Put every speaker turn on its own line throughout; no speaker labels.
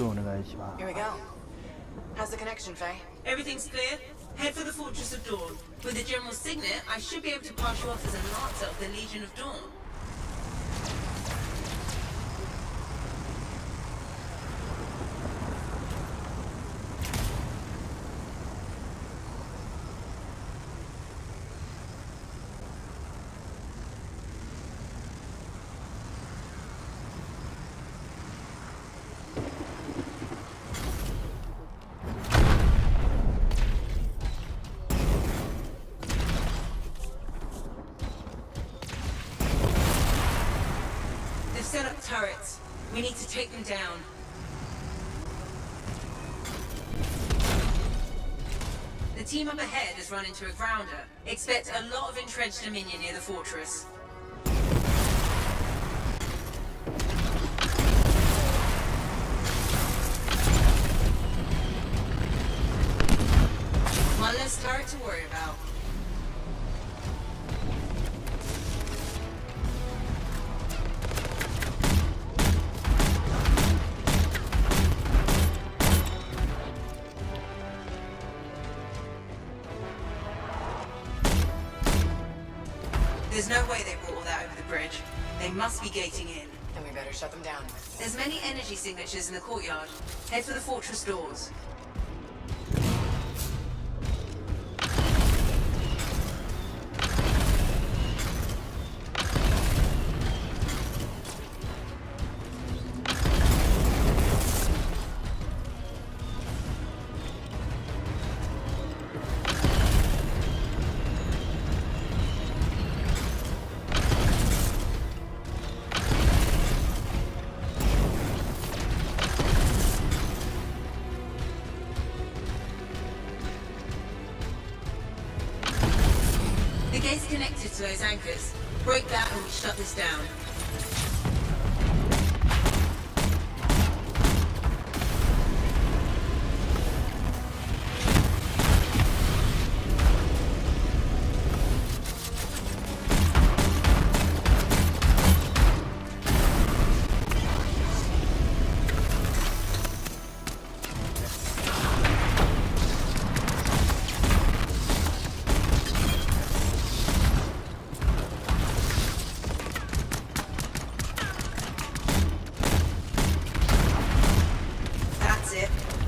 をお願いします。
Here we go. How's the connection, Faye?
Everything's clear. Head for the Fortress of Dawn. With the General's signet, I should be able to pass you off as a Lancer of the Legion of Dawn. Set up turrets. We need to take them down. The team up ahead has run into a grounder. Expect a lot of entrenched Dominion near the fortress. One less turret to worry about. There's no way they brought all that over the bridge. They must be gating in.
Then we better shut them down.
There's many energy signatures in the courtyard. Head for the fortress doors. The gate's connected to those anchors. Break that and we shut this down.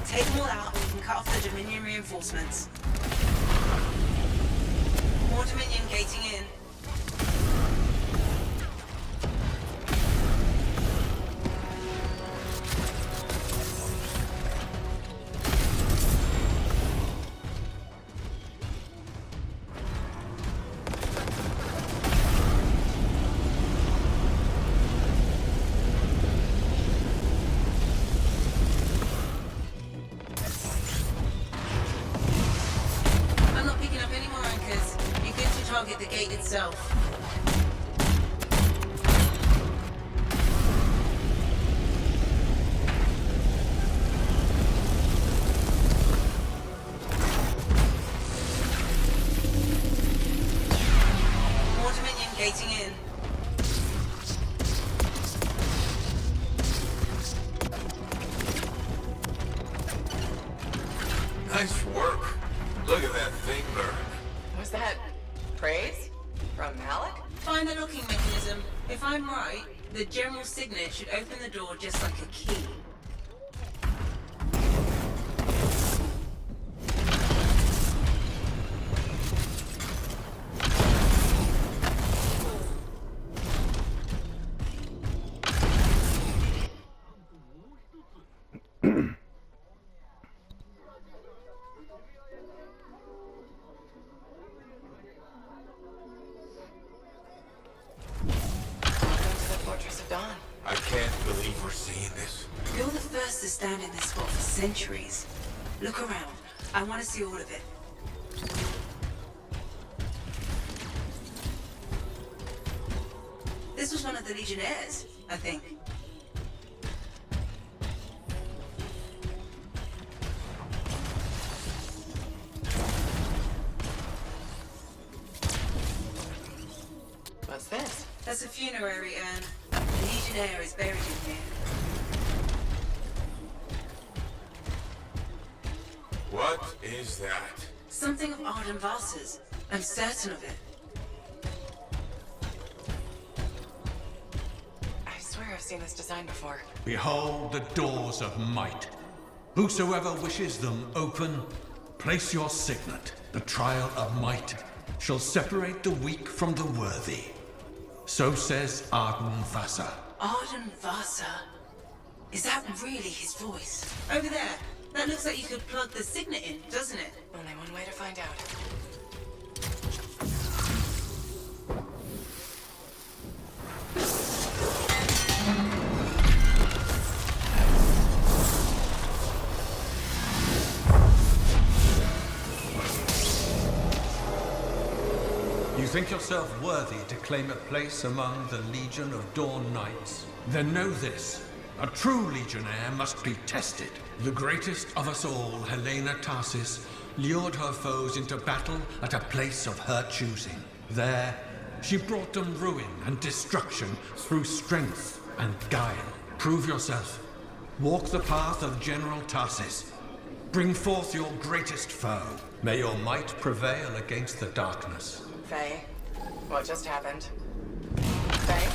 Take them all out and we can cut off the Dominion reinforcements. More Dominion gating in. Target the gate itself. More Dominion gating in.
Nice work. Look at that thing burn.
What's that? Praise? From Malik?
Find the locking mechanism. If I'm right, the General's signet should open the door just like a key.
I can't believe we're seeing this.
You're the first to stand in this spot for centuries. Look around. I want to see all of it. This was one of the Legionnaires, I think.
What's this?
That's a funerary urn. The Legionnaire is buried in here.
What is that?
Something of Arden Vasa's. I'm certain of it.
I swear I've seen this design before.
Behold the doors of might. Whosoever wishes them open, place your signet. The trial of might shall separate the weak from the worthy. So says Arden Vasa.
Arden Vasa? Is that really his voice? Over there. That looks like you could plug the signet in, doesn't it?
Only one way to find out.
You think yourself worthy to claim a place among the Legion of Dawn Knights? Then know this. A true legionnaire must be tested. The greatest of us all, Helena Tarsis, lured her foes into battle at a place of her choosing. There, she brought them ruin and destruction through strength and guile. Prove yourself. Walk the path of General Tarsis. Bring forth your greatest foe. May your might prevail against the darkness.
Faye, what just happened? Faye?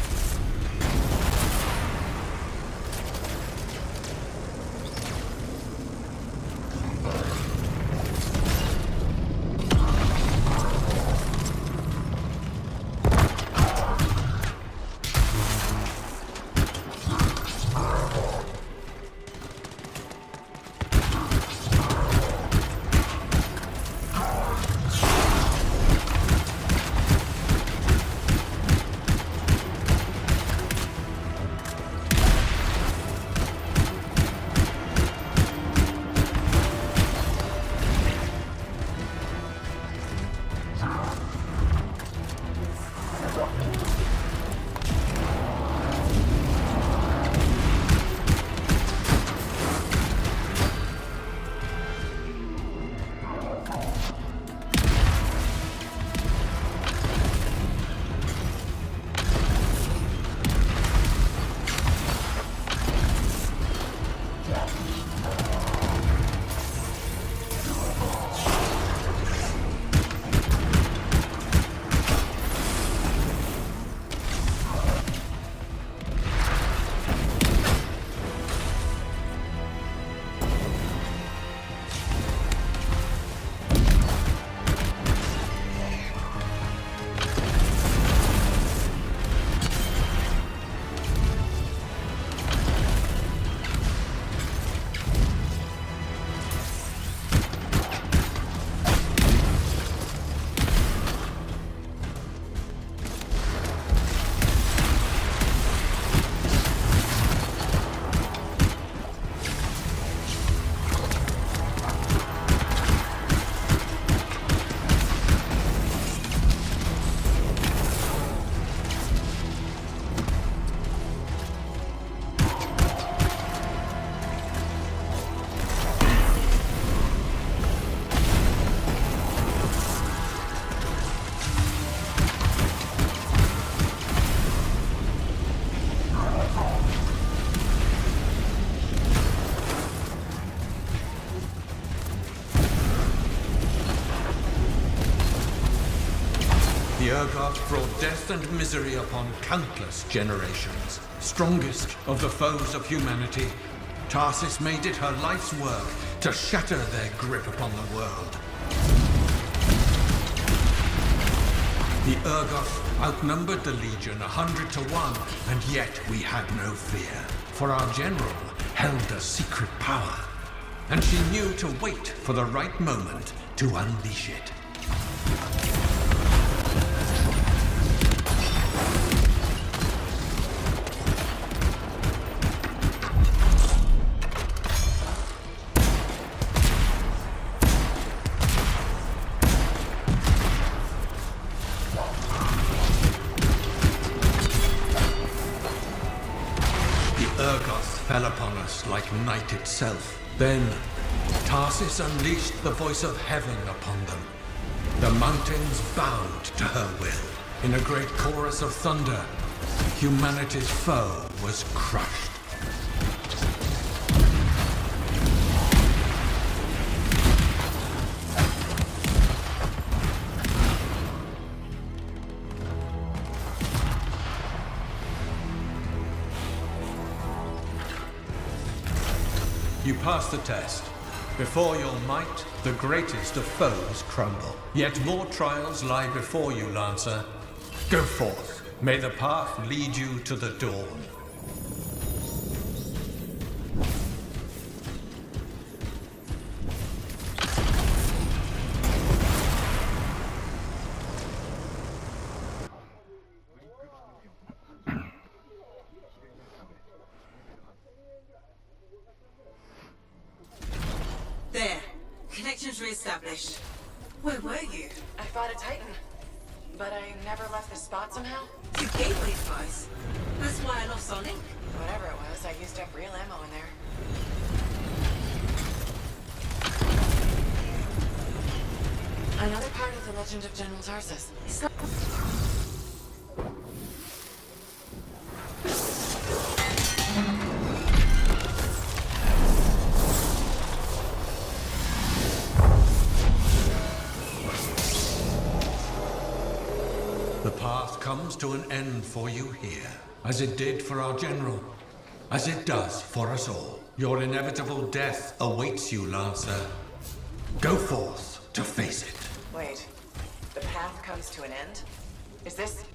The Urgot brought death and misery upon countless generations. Strongest of the foes of humanity, Tarsis made it her life's work to shatter their grip upon the world. The Urgot outnumbered the Legion 100 to 1, and yet we had no fear. For our general held a secret power, and she knew to wait for the right moment to unleash it. Fell upon us like night itself. Then, Tarsis unleashed the voice of heaven upon them. The mountains bowed to her will. In a great chorus of thunder, humanity's foe was crushed. passed the test. Before your might, the greatest of foes crumble. Yet more trials lie before you, Lancer. Go forth. May the path lead you to the dawn.
There. Connections re-established. Where were you?
I fought a Titan, but I never left the spot somehow.
The gateway device. That's why I lost our link.
Whatever it was, I used up real ammo in there. Another part of the legend of General Tarsus.
The path comes to an end for you here, as it did for our general, as it does for us all. Your inevitable death awaits you, Lancer. Go forth to face it.
Wait, the path comes to an end? Is this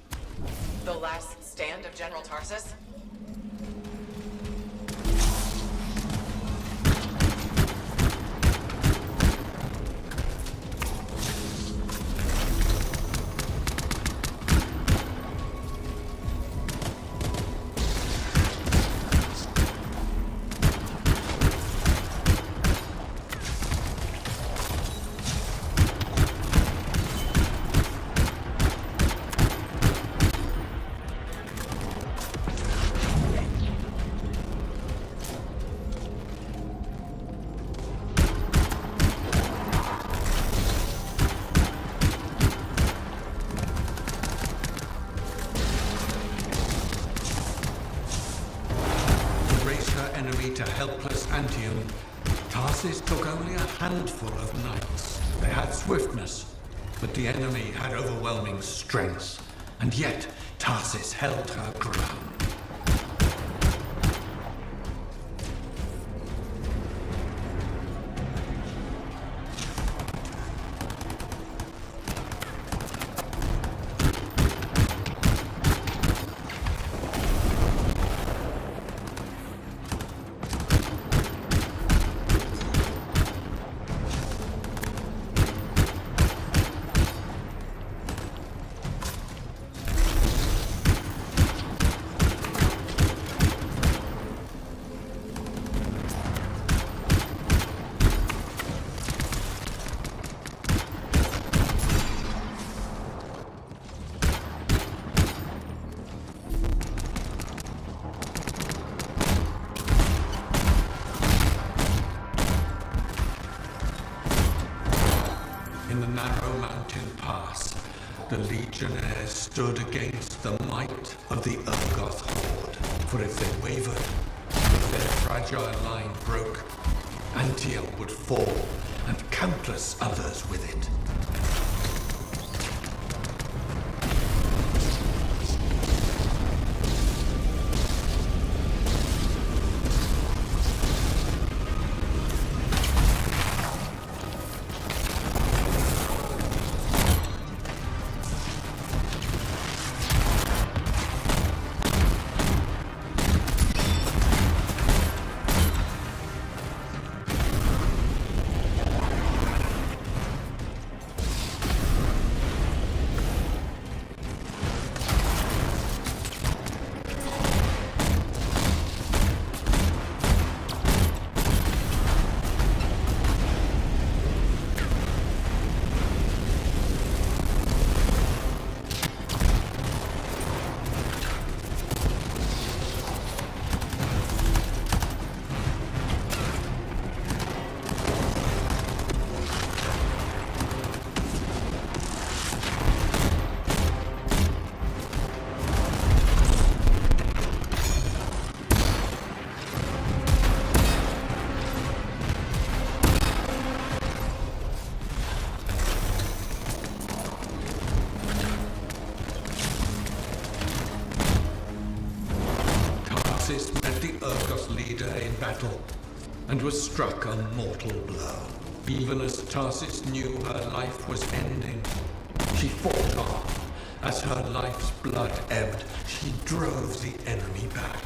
the last stand of General Tarsus?
Enemy to helpless Anthem, Tarsus took only a handful of knights. They had swiftness, but the enemy had overwhelming strength, and yet Tarsus held her ground. In the narrow mountain pass, the legionnaires stood against the might of the Urgoth horde. For if they wavered, if their fragile line broke, Anthem would fall, and countless others with it. and was struck a mortal blow. Even as Tarsis knew her life was ending, she fought on. As her life's blood ebbed, she drove the enemy back.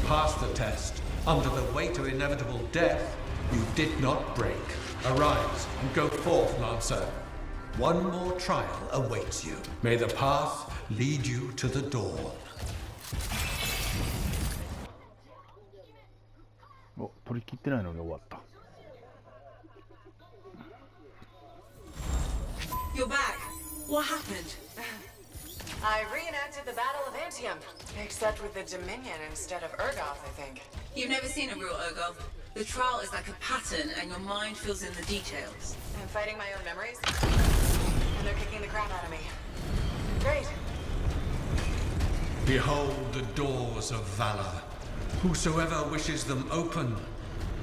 Passed the test. Under the weight of inevitable death, you did not break. Arise and go forth, Lancer. One more trial awaits you. May the path lead you to the dawn.
お、取り切ってないのに終わった。
You're back. What happened?
I reenacted the Battle of Anthem, except with the Dominion instead of Urgoth, I think.
You've never seen a real Urgoth. The trial is like a pattern, and your mind fills in the details.
I'm fighting my own memories, and they're kicking the crap out of me. Great.
Behold the doors of valor. Whosoever wishes them open,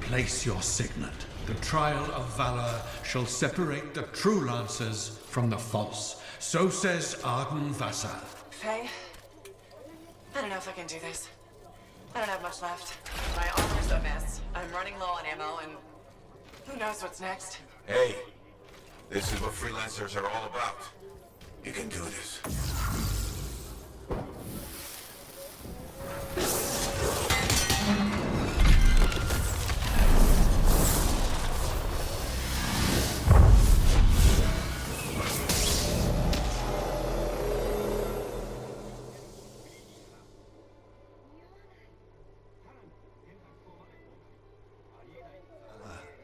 place your signet. The trial of valor shall separate the true lancers from the false. So says Arden Vasa.
Faye, I don't know if I can do this. I don't have much left. My armor's a mess. I'm running low on ammo, and who knows what's next.
Hey, this is what freelancers are all about. You can do this.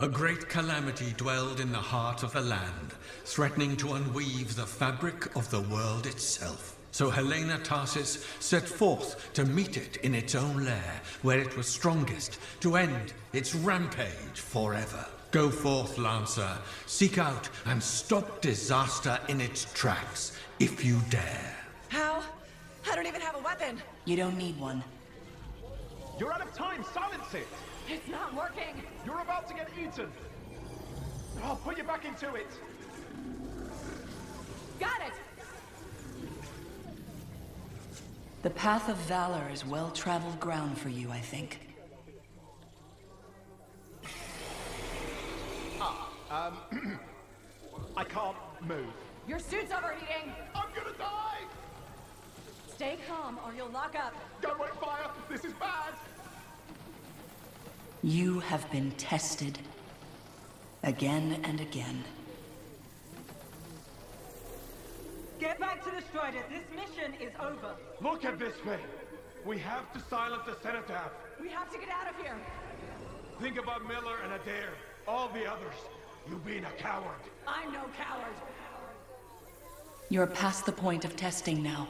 A great calamity dwelled in the heart of the land, threatening to unweave the fabric of the world itself. So Helena Tarsis set forth to meet it in its own lair, where it was strongest, to end its rampage forever. Go forth, Lancer, seek out and stop disaster in its tracks, if you dare.
How? I don't even have a weapon.
You don't need one.
You're out of time! Silence it!
It's not working.
You're about to get eaten! I'll put you back into it!
Got it!
The path of valor is well-traveled ground for you, I think.
I can't move.
Your suit's overheating!
I'm gonna die!
Stay calm or you'll lock up.
Don't wait fire! This is bad!
You have been tested. Again and again.
Get back to the Strider. This mission is over.
Look at this thing! We have to silence the Cenotaph!
We have to get out of here.
Think about Miller and Adair. All the others. You being a coward.
I'm no coward.
You're past the point of testing now.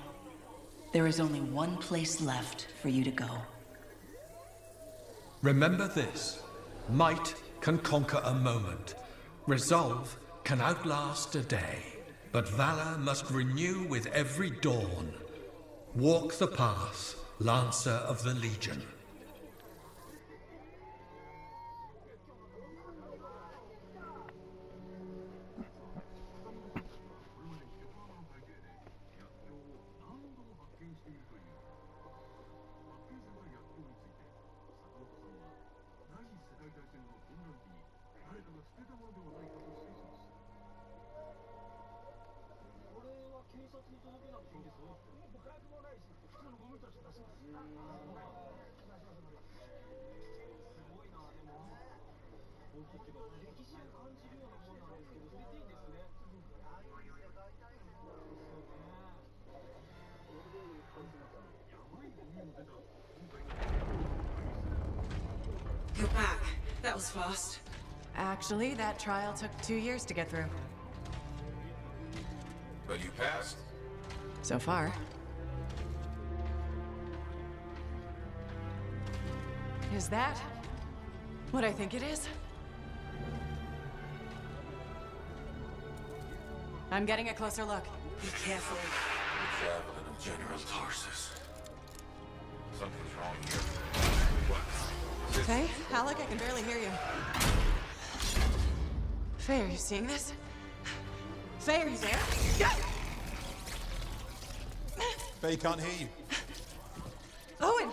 There is only one place left for you to go.
Remember this. Might can conquer a moment. Resolve can can outlast a day, but valor must renew with every dawn. Walk the path, Lancer of the Legion.
You're back. That was fast.
Actually, that trial took 2 years to get through.
But you passed.
So far. Is that what I think it is? I'm getting a closer look.
Be careful.
The javelin of General Tarsus. Something's wrong here. What?
Faye? Alec, I can barely hear you. Faye, are you seeing this? Faye, are you there?
Faye can't hear you.
Owen!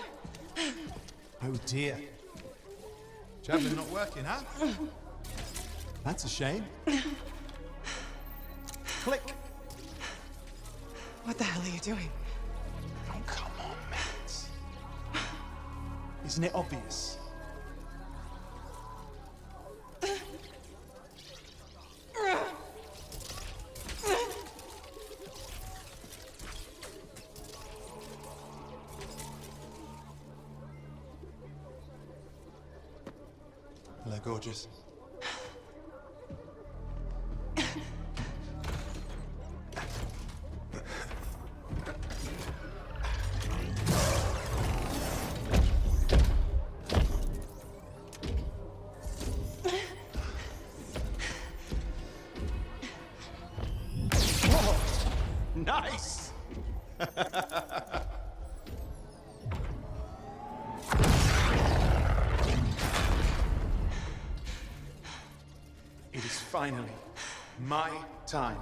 Oh dear. Javelin not working, huh? That's a shame. Click.
What the hell are you doing?
Oh, come on, Matt. Isn't it obvious? Hello, gorgeous. Nice! It is finally my time.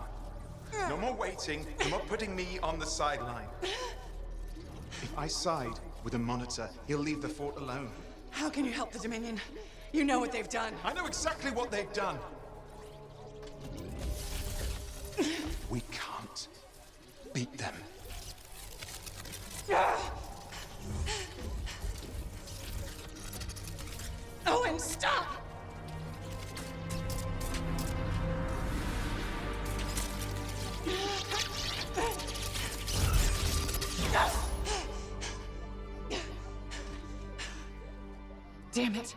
No more waiting, no more putting me on the sideline. If I side with a monitor, he'll leave the fort alone.
How can you help the Dominion? You know what they've done.
I know exactly what they've done. We can't beat them.
Owen, stop! Damn it.